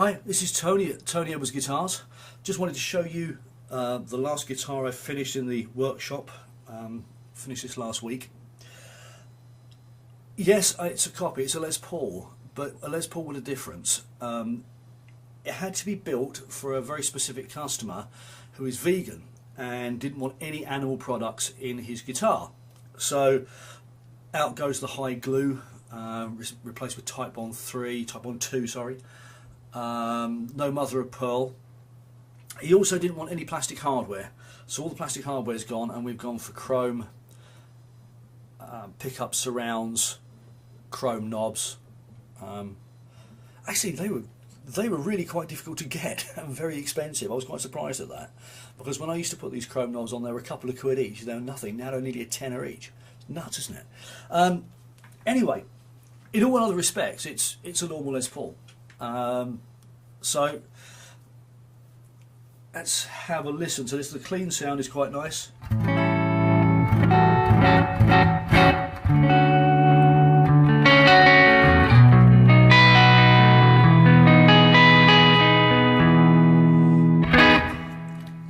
Hi, this is Tony at Tony Edwards Guitars. Just wanted to show you the last guitar I finished in the workshop. Finished this last week. Yes, it's a copy, it's a Les Paul, but a Les Paul with a difference. It had to be built for a very specific customer who is vegan and didn't want any animal products in his guitar. So out goes the high glue, replaced with Type Bond 2, sorry. No mother of pearl. He also didn't want any plastic hardware, so all the plastic hardware is gone, and we've gone for chrome pickup surrounds, chrome knobs. Actually, they were really quite difficult to get and very expensive. I was quite surprised at that, because when I used to put these chrome knobs on, they were a couple of quid each. They were nothing. Now they're nearly a tenner each. It's nuts, isn't it? Anyway, in all other respects, it's a normal Les Paul. So let's have a listen to this. The clean sound is quite nice.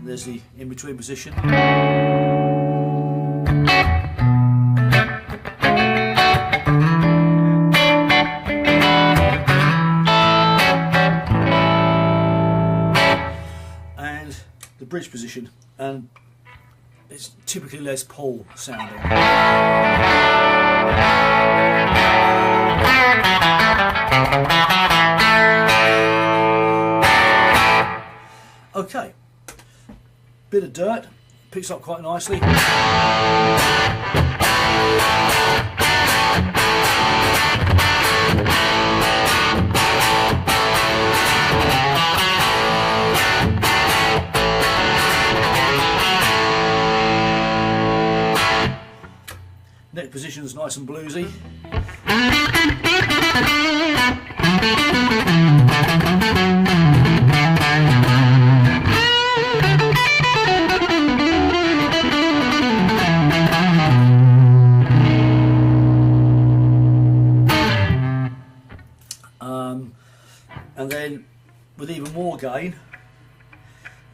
There's the in-between position. The bridge position, and it's typically Les Paul sounding. Okay, bit of dirt, picks up quite nicely. Neck position is nice and bluesy. And then with even more gain,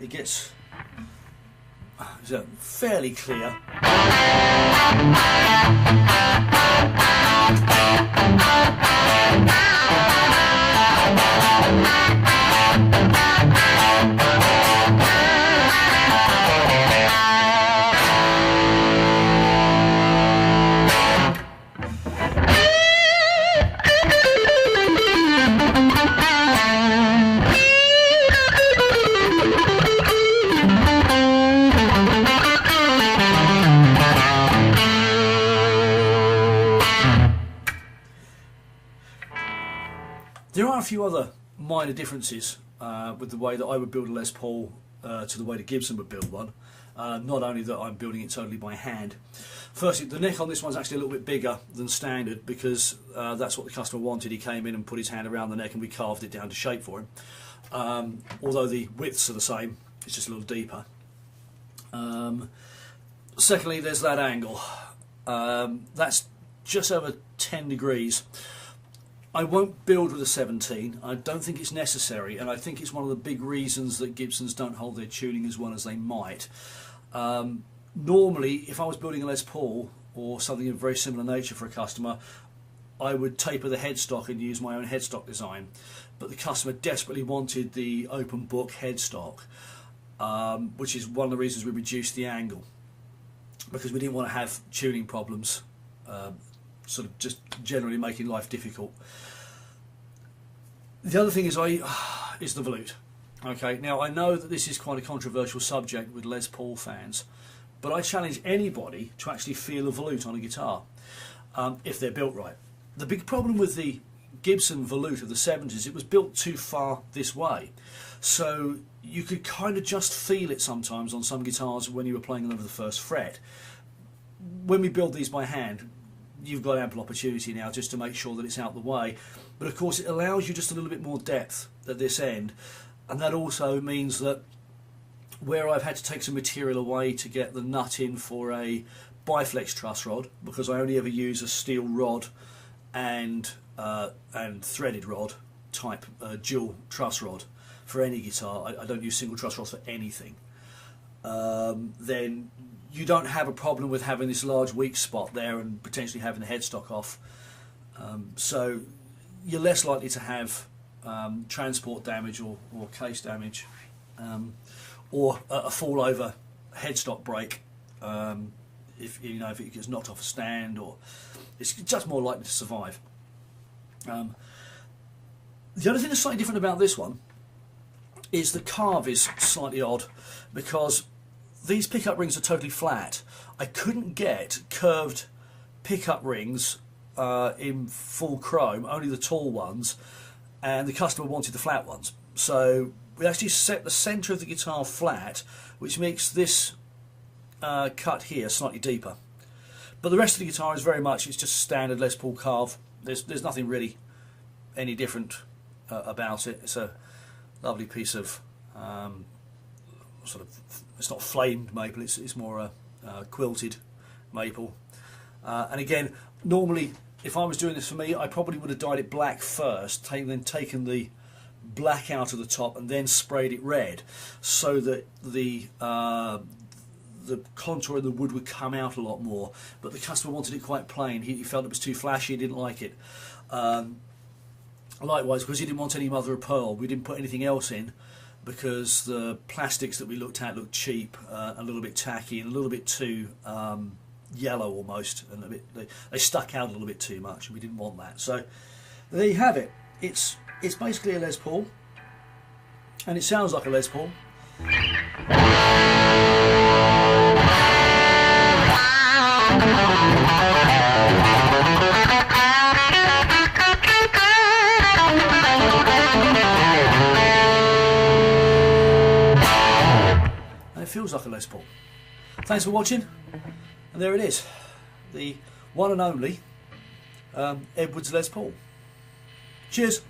it gets fairly clear. There are a few other minor differences with the way that I would build a Les Paul to the way that Gibson would build one. Not only that I'm building it totally by hand. Firstly, the neck on this one's actually a little bit bigger than standard, because that's what the customer wanted. He came in and put his hand around the neck and we carved it down to shape for him. Although the widths are the same, it's just a little deeper. Secondly, there's that angle. That's just over 10 degrees. I won't build with a 17. I don't think it's necessary, and I think it's one of the big reasons that Gibsons don't hold their tuning as well as they might. Normally, if I was building a Les Paul or something of very similar nature for a customer, I would taper the headstock and use my own headstock design. But the customer desperately wanted the open book headstock, which is one of the reasons we reduced the angle, because we didn't want to have tuning problems. Sort of just generally making life difficult. The other thing is the volute. Okay, now I know that this is quite a controversial subject with Les Paul fans, but I challenge anybody to actually feel a volute on a guitar if they're built right. The big problem with the Gibson volute of the 70s, it was built too far this way, so you could kind of just feel it sometimes on some guitars when you were playing them over the first fret. When we build these by hand, you've got ample opportunity now just to make sure that it's out the way, but of course it allows you just a little bit more depth at this end, and that also means that where I've had to take some material away to get the nut in for a biflex truss rod, because I only ever use a steel rod and threaded rod type dual truss rod for any guitar, I don't use single truss rods for anything, then you don't have a problem with having this large weak spot there and potentially having the headstock off. So you're less likely to have transport damage or case damage, or a fall over headstock break, if it gets knocked off a stand, or it's just more likely to survive. The other thing that's slightly different about this one is the carve is slightly odd, because these pickup rings are totally flat. I couldn't get curved pickup rings in full chrome, only the tall ones, and the customer wanted the flat ones. So we actually set the centre of the guitar flat, which makes this cut here slightly deeper. But the rest of the guitar is very much, it's just standard Les Paul carve. There's nothing really any different about it. It's a lovely piece of sort of, it's not flamed maple, it's more a quilted maple. And again, normally if I was doing this for me, I probably would have dyed it black first, then taken the black out of the top and then sprayed it red, so that the contour of the wood would come out a lot more. But the customer wanted it quite plain. He felt it was too flashy, he didn't like it. Likewise, because he didn't want any mother of pearl, we didn't put anything else in, because the plastics that we looked at looked cheap, a little bit tacky, and a little bit too yellow almost, and they stuck out a little bit too much, and we didn't want that. So there you have it. It's basically a Les Paul, and it sounds like a Les Paul. And it feels like a Les Paul. Thanks for watching, and there it is, the one and only Edwards Les Paul. Cheers.